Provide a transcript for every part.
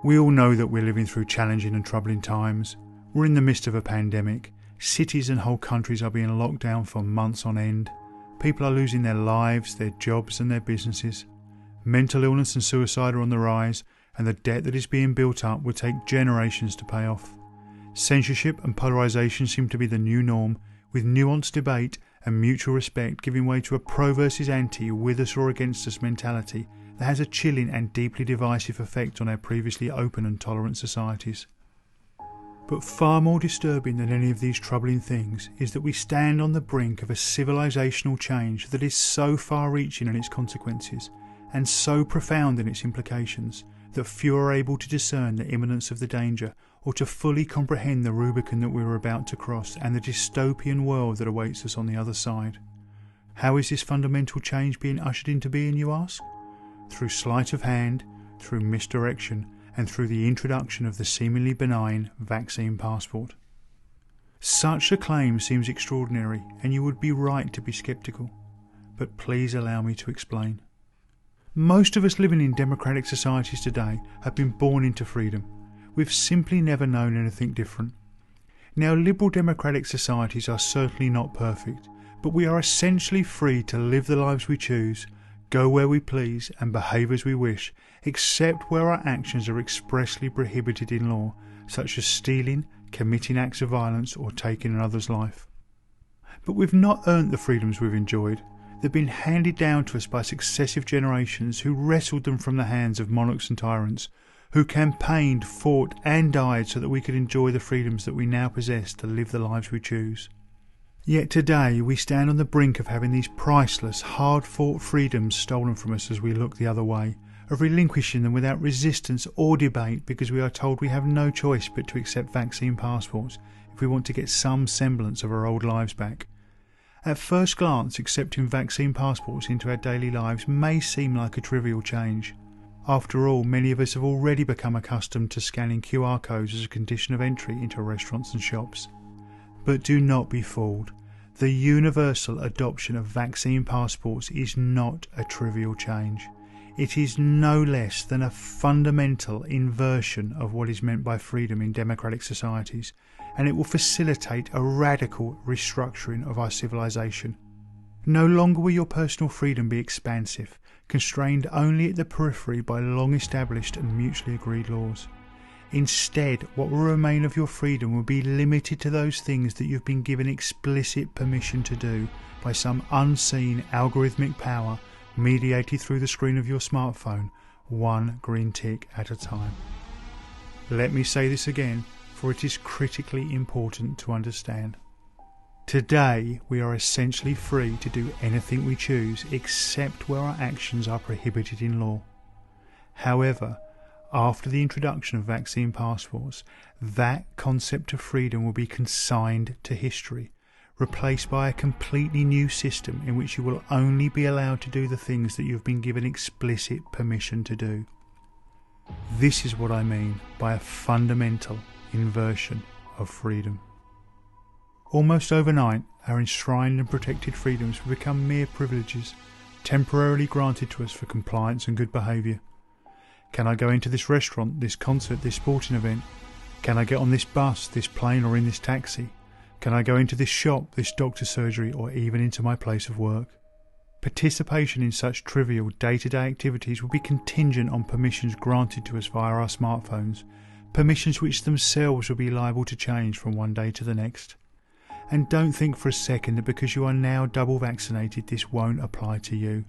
We all know that we're living through challenging and troubling times. We're in the midst of a pandemic. Cities and whole countries are being locked down for months on end. People are losing their lives, their jobs and their businesses. Mental illness and suicide are on the rise, and the debt that is being built up will take generations to pay off. Censorship and polarisation seem to be the new norm, with nuanced debate and mutual respect giving way to a pro versus anti, with us or against us mentality that has a chilling and deeply divisive effect on our previously open and tolerant societies. But far more disturbing than any of these troubling things is that we stand on the brink of a civilisational change that is so far-reaching in its consequences and so profound in its implications that few are able to discern the imminence of the danger or to fully comprehend the Rubicon that we are about to cross and the dystopian world that awaits us on the other side. How is this fundamental change being ushered into being, you ask? Through sleight of hand, through misdirection, and through the introduction of the seemingly benign vaccine passport. Such a claim seems extraordinary, and you would be right to be sceptical. But please allow me to explain. Most of us living in democratic societies today have been born into freedom. We've simply never known anything different. Now, liberal democratic societies are certainly not perfect, but we are essentially free to live the lives we choose, go where we please and behave as we wish, except where our actions are expressly prohibited in law, such as stealing, committing acts of violence or taking another's life. But we've not earned the freedoms we've enjoyed. They've been handed down to us by successive generations who wrestled them from the hands of monarchs and tyrants, who campaigned, fought and died so that we could enjoy the freedoms that we now possess to live the lives we choose. Yet today we stand on the brink of having these priceless, hard-fought freedoms stolen from us as we look the other way, of relinquishing them without resistance or debate because we are told we have no choice but to accept vaccine passports if we want to get some semblance of our old lives back. At first glance, accepting vaccine passports into our daily lives may seem like a trivial change. After all, many of us have already become accustomed to scanning QR codes as a condition of entry into restaurants and shops. But do not be fooled. The universal adoption of vaccine passports is not a trivial change. It is no less than a fundamental inversion of what is meant by freedom in democratic societies, and it will facilitate a radical restructuring of our civilization. No longer will your personal freedom be expansive, constrained only at the periphery by long-established and mutually agreed laws. Instead, what will remain of your freedom will be limited to those things that you've been given explicit permission to do by some unseen algorithmic power mediated through the screen of your smartphone, one green tick at a time. Let me say this again, for it is critically important to understand. Today, we are essentially free to do anything we choose except where our actions are prohibited in law. However, after the introduction of vaccine passports, that concept of freedom will be consigned to history, replaced by a completely new system in which you will only be allowed to do the things that you have been given explicit permission to do. This is what I mean by a fundamental inversion of freedom. Almost overnight, our enshrined and protected freedoms will become mere privileges, temporarily granted to us for compliance and good behaviour. Can I go into this restaurant, this concert, this sporting event? Can I get on this bus, this plane or in this taxi? Can I go into this shop, this doctor's surgery or even into my place of work? Participation in such trivial day-to-day activities will be contingent on permissions granted to us via our smartphones, permissions which themselves will be liable to change from one day to the next. And don't think for a second that because you are now double vaccinated this won't apply to you.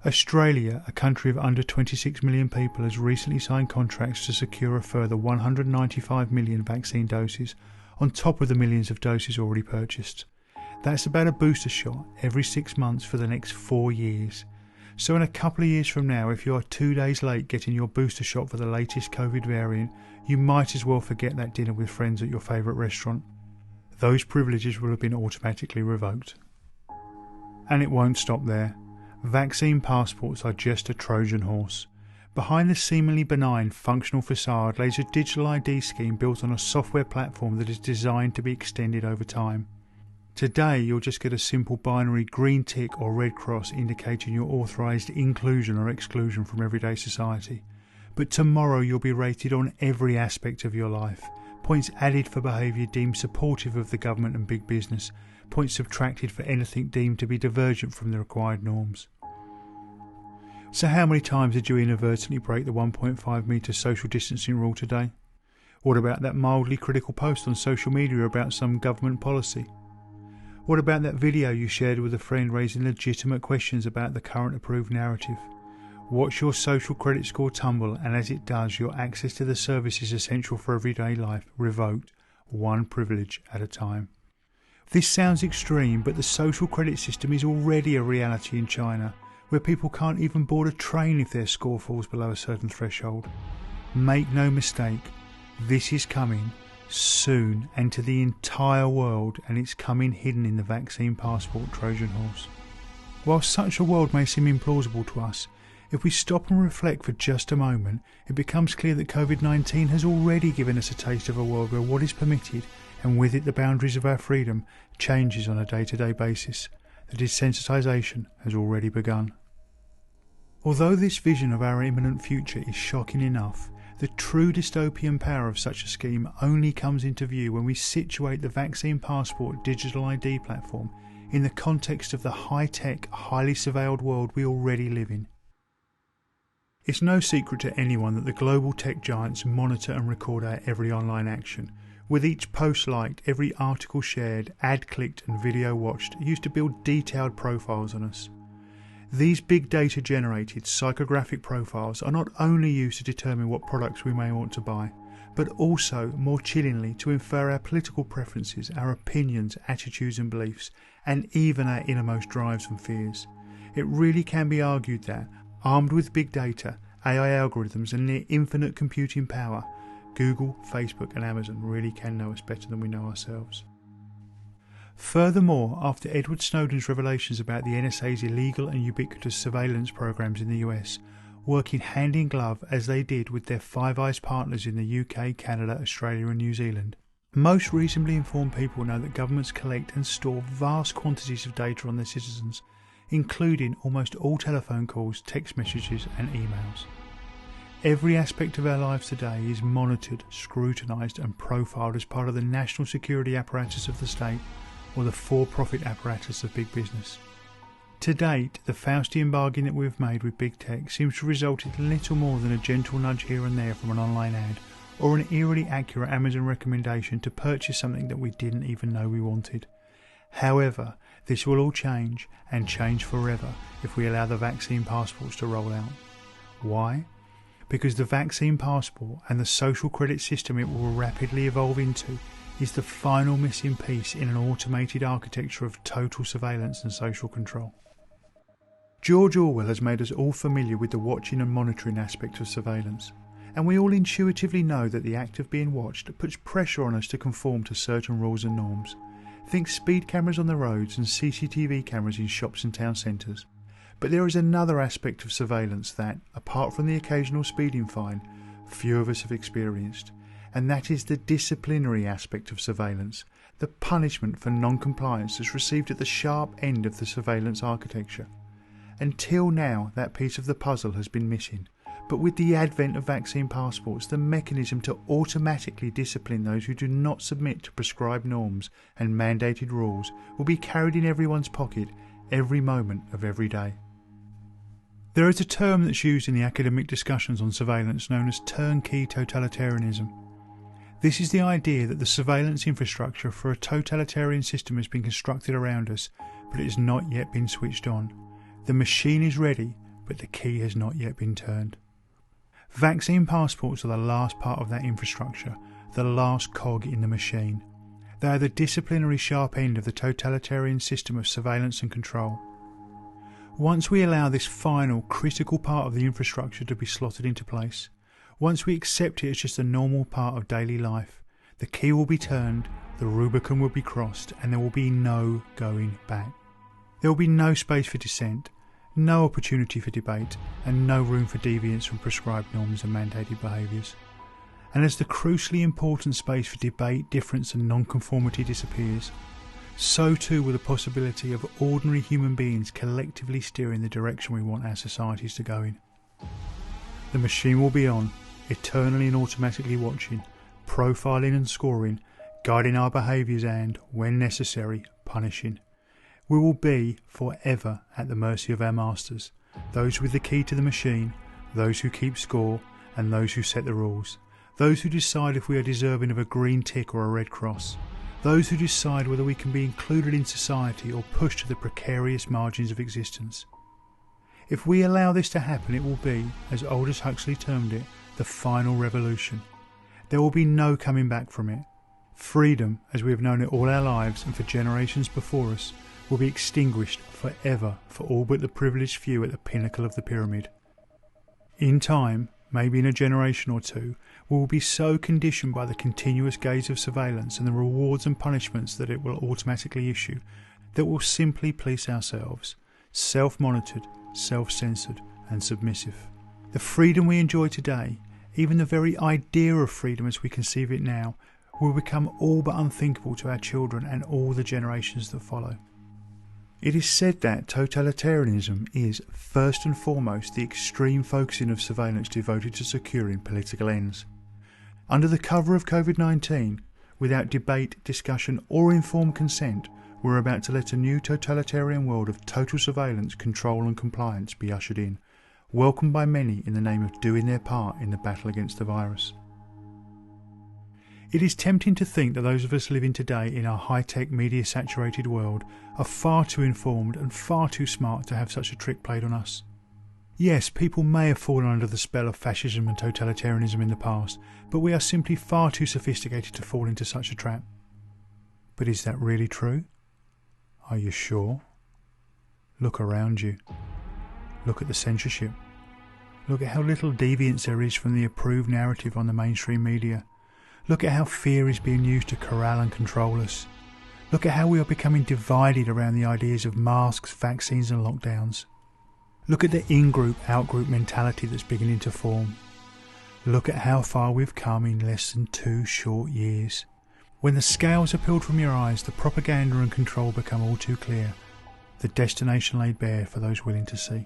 Australia, a country of under 26 million people, has recently signed contracts to secure a further 195 million vaccine doses on top of the millions of doses already purchased. That's about a booster shot every 6 months for the next 4 years. So in a couple of years from now, if you are 2 days late getting your booster shot for the latest COVID variant, you might as well forget that dinner with friends at your favourite restaurant. Those privileges will have been automatically revoked. And it won't stop there. Vaccine passports are just a Trojan horse. Behind the seemingly benign functional facade lays a digital ID scheme built on a software platform that is designed to be extended over time. Today you'll just get a simple binary green tick or red cross indicating your authorised inclusion or exclusion from everyday society. But tomorrow you'll be rated on every aspect of your life. Points added for behaviour deemed supportive of the government and big business. Points subtracted for anything deemed to be divergent from the required norms. So how many times did you inadvertently break the 1.5 metre social distancing rule today? What about that mildly critical post on social media about some government policy? What about that video you shared with a friend raising legitimate questions about the current approved narrative? Watch your social credit score tumble, and as it does, your access to the services essential for everyday life revoked, one privilege at a time. This sounds extreme, but the social credit system is already a reality in China, where people can't even board a train if their score falls below a certain threshold. Make no mistake, this is coming soon and to the entire world, and it's coming hidden in the vaccine passport Trojan horse. While such a world may seem implausible to us, if we stop and reflect for just a moment, it becomes clear that COVID-19 has already given us a taste of a world where what is permitted, and with it the boundaries of our freedom, changes on a day-to-day basis. The desensitisation has already begun. Although this vision of our imminent future is shocking enough, the true dystopian power of such a scheme only comes into view when we situate the vaccine passport digital ID platform in the context of the high-tech, highly surveilled world we already live in. It's no secret to anyone that the global tech giants monitor and record our every online action, with each post liked, every article shared, ad clicked and video watched used to build detailed profiles on us. These big data generated psychographic profiles are not only used to determine what products we may want to buy, but also, more chillingly, to infer our political preferences, our opinions, attitudes and beliefs, and even our innermost drives and fears. It really can be argued that, armed with big data, AI algorithms and near infinite computing power, Google, Facebook and Amazon really can know us better than we know ourselves. Furthermore, after Edward Snowden's revelations about the NSA's illegal and ubiquitous surveillance programs in the US, working hand in glove as they did with their Five Eyes partners in the UK, Canada, Australia and New Zealand, most reasonably informed people know that governments collect and store vast quantities of data on their citizens, including almost all telephone calls, text messages and emails. Every aspect of our lives today is monitored, scrutinised and profiled as part of the national security apparatus of the state or the for-profit apparatus of big business. To date, the Faustian bargain that we've made with big tech seems to result in little more than a gentle nudge here and there from an online ad or an eerily accurate Amazon recommendation to purchase something that we didn't even know we wanted. However, this will all change, and change forever, if we allow the vaccine passports to roll out. Why? Because the vaccine passport and the social credit system it will rapidly evolve into is the final missing piece in an automated architecture of total surveillance and social control. George Orwell has made us all familiar with the watching and monitoring aspect of surveillance, and we all intuitively know that the act of being watched puts pressure on us to conform to certain rules and norms. Think speed cameras on the roads and CCTV cameras in shops and town centres. But there is another aspect of surveillance that, apart from the occasional speeding fine, few of us have experienced, and that is the disciplinary aspect of surveillance, the punishment for non-compliance that's received at the sharp end of the surveillance architecture. Until now, that piece of the puzzle has been missing, but with the advent of vaccine passports, the mechanism to automatically discipline those who do not submit to prescribed norms and mandated rules will be carried in everyone's pocket every moment of every day. There is a term that's used in the academic discussions on surveillance known as turnkey totalitarianism. This is the idea that the surveillance infrastructure for a totalitarian system has been constructed around us, but it has not yet been switched on. The machine is ready, but the key has not yet been turned. Vaccine passports are the last part of that infrastructure, the last cog in the machine. They are the disciplinary sharp end of the totalitarian system of surveillance and control. Once we allow this final, critical part of the infrastructure to be slotted into place, once we accept it as just a normal part of daily life, the key will be turned, the Rubicon will be crossed, and there will be no going back. There will be no space for dissent, no opportunity for debate, and no room for deviance from prescribed norms and mandated behaviours. And as the crucially important space for debate, difference and non-conformity disappears, so too will the possibility of ordinary human beings collectively steering the direction we want our societies to go in. The machine will be on, eternally and automatically watching, profiling and scoring, guiding our behaviours and, when necessary, punishing. We will be forever at the mercy of our masters, those with the key to the machine, those who keep score, and those who set the rules, those who decide if we are deserving of a green tick or a red cross, those who decide whether we can be included in society or pushed to the precarious margins of existence. If we allow this to happen, it will be, as Aldous Huxley termed it, the final revolution. There will be no coming back from it. Freedom, as we have known it all our lives and for generations before us, will be extinguished forever for all but the privileged few at the pinnacle of the pyramid. In time, maybe in a generation or two, we will be so conditioned by the continuous gaze of surveillance and the rewards and punishments that it will automatically issue that we'll simply police ourselves, self-monitored, self-censored and submissive. The freedom we enjoy today, even the very idea of freedom as we conceive it now, will become all but unthinkable to our children and all the generations that follow. It is said that totalitarianism is, first and foremost, the extreme focusing of surveillance devoted to securing political ends. Under the cover of COVID-19, without debate, discussion or informed consent, we're about to let a new totalitarian world of total surveillance, control and compliance be ushered in, welcomed by many in the name of doing their part in the battle against the virus. It is tempting to think that those of us living today in our high-tech, media-saturated world are far too informed and far too smart to have such a trick played on us. Yes, people may have fallen under the spell of fascism and totalitarianism in the past, but we are simply far too sophisticated to fall into such a trap. But is that really true? Are you sure? Look around you. Look at the censorship. Look at how little deviance there is from the approved narrative on the mainstream media. Look at how fear is being used to corral and control us. Look at how we are becoming divided around the ideas of masks, vaccines and lockdowns. Look at the in-group, out-group mentality that's beginning to form. Look at how far we've come in less than 2 short years. When the scales are peeled from your eyes, the propaganda and control become all too clear, the destination laid bare for those willing to see.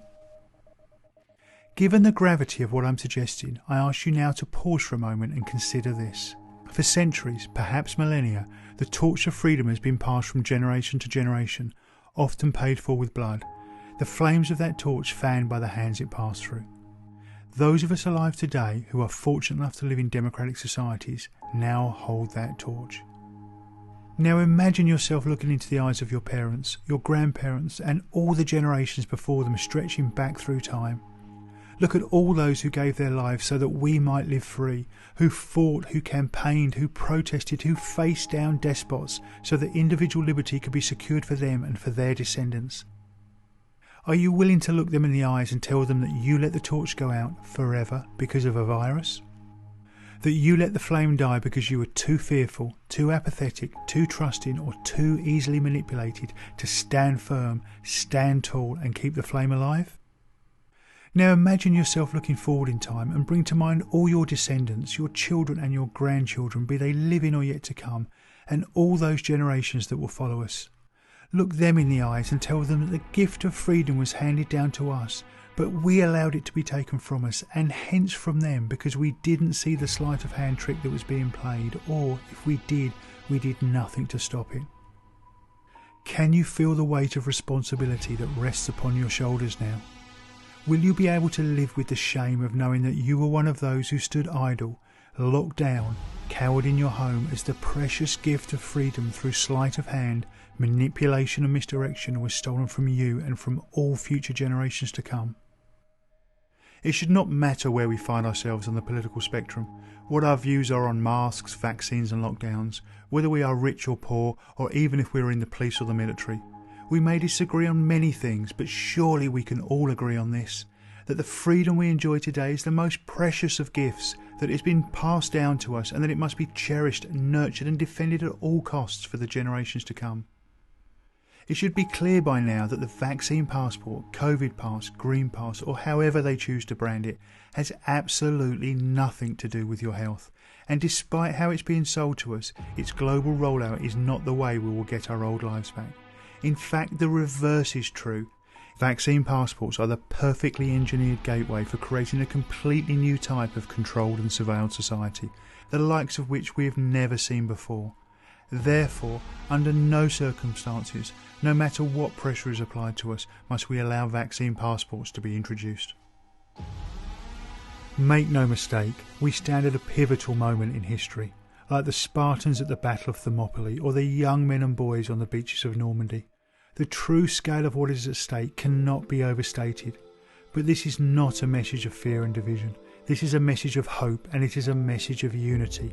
Given the gravity of what I'm suggesting, I ask you now to pause for a moment and consider this. For centuries, perhaps millennia, the torch of freedom has been passed from generation to generation, often paid for with blood, the flames of that torch fanned by the hands it passed through. Those of us alive today who are fortunate enough to live in democratic societies now hold that torch. Now imagine yourself looking into the eyes of your parents, your grandparents and all the generations before them stretching back through time. Look at all those who gave their lives so that we might live free, who fought, who campaigned, who protested, who faced down despots so that individual liberty could be secured for them and for their descendants. Are you willing to look them in the eyes and tell them that you let the torch go out forever because of a virus? That you let the flame die because you were too fearful, too apathetic, too trusting or too easily manipulated to stand firm, stand tall and keep the flame alive? Now imagine yourself looking forward in time and bring to mind all your descendants, your children and your grandchildren, be they living or yet to come, and all those generations that will follow us. Look them in the eyes and tell them that the gift of freedom was handed down to us, but we allowed it to be taken from us and hence from them because we didn't see the sleight of hand trick that was being played, or if we did nothing to stop it. Can you feel the weight of responsibility that rests upon your shoulders now? Will you be able to live with the shame of knowing that you were one of those who stood idle, locked down, cowered in your home as the precious gift of freedom through sleight of hand, manipulation and misdirection was stolen from you and from all future generations to come? It should not matter where we find ourselves on the political spectrum, what our views are on masks, vaccines and lockdowns, whether we are rich or poor, or even if we are in the police or the military. We may disagree on many things, but surely we can all agree on this, that the freedom we enjoy today is the most precious of gifts, that it has been passed down to us and that it must be cherished, nurtured and defended at all costs for the generations to come. It should be clear by now that the vaccine passport, COVID pass, green pass or however they choose to brand it has absolutely nothing to do with your health, and despite how it's being sold to us, its global rollout is not the way we will get our old lives back. In fact, the reverse is true. Vaccine passports are the perfectly engineered gateway for creating a completely new type of controlled and surveilled society, the likes of which we have never seen before. Therefore, under no circumstances, no matter what pressure is applied to us, must we allow vaccine passports to be introduced. Make no mistake, we stand at a pivotal moment in history, like the Spartans at the Battle of Thermopylae or the young men and boys on the beaches of Normandy. The true scale of what is at stake cannot be overstated. But this is not a message of fear and division. This is a message of hope, and it is a message of unity.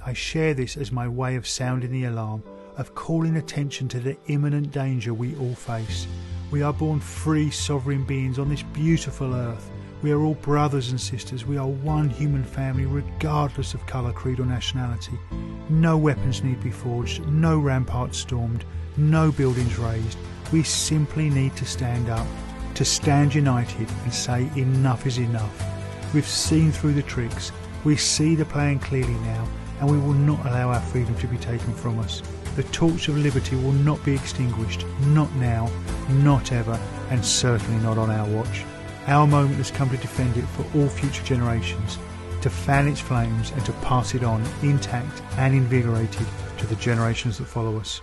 I share this as my way of sounding the alarm, of calling attention to the imminent danger we all face. We are born free, sovereign beings on this beautiful earth. We are all brothers and sisters. We are one human family, regardless of colour, creed or nationality. No weapons need be forged, no ramparts stormed, no buildings raised. We simply need to stand up, to stand united and say enough is enough. We've seen through the tricks. We see the plan clearly now, and we will not allow our freedom to be taken from us. The torch of liberty will not be extinguished, not now, not ever, and certainly not on our watch. Our moment has come to defend it for all future generations, to fan its flames and to pass it on intact and invigorated to the generations that follow us.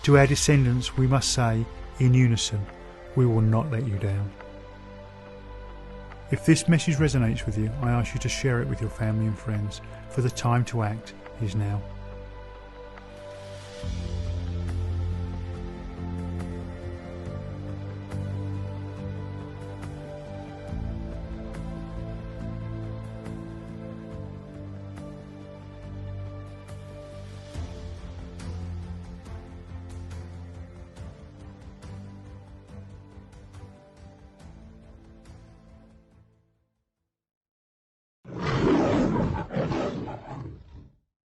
To our descendants we must say, in unison, we will not let you down. If this message resonates with you, I ask you to share it with your family and friends, for the time to act is now.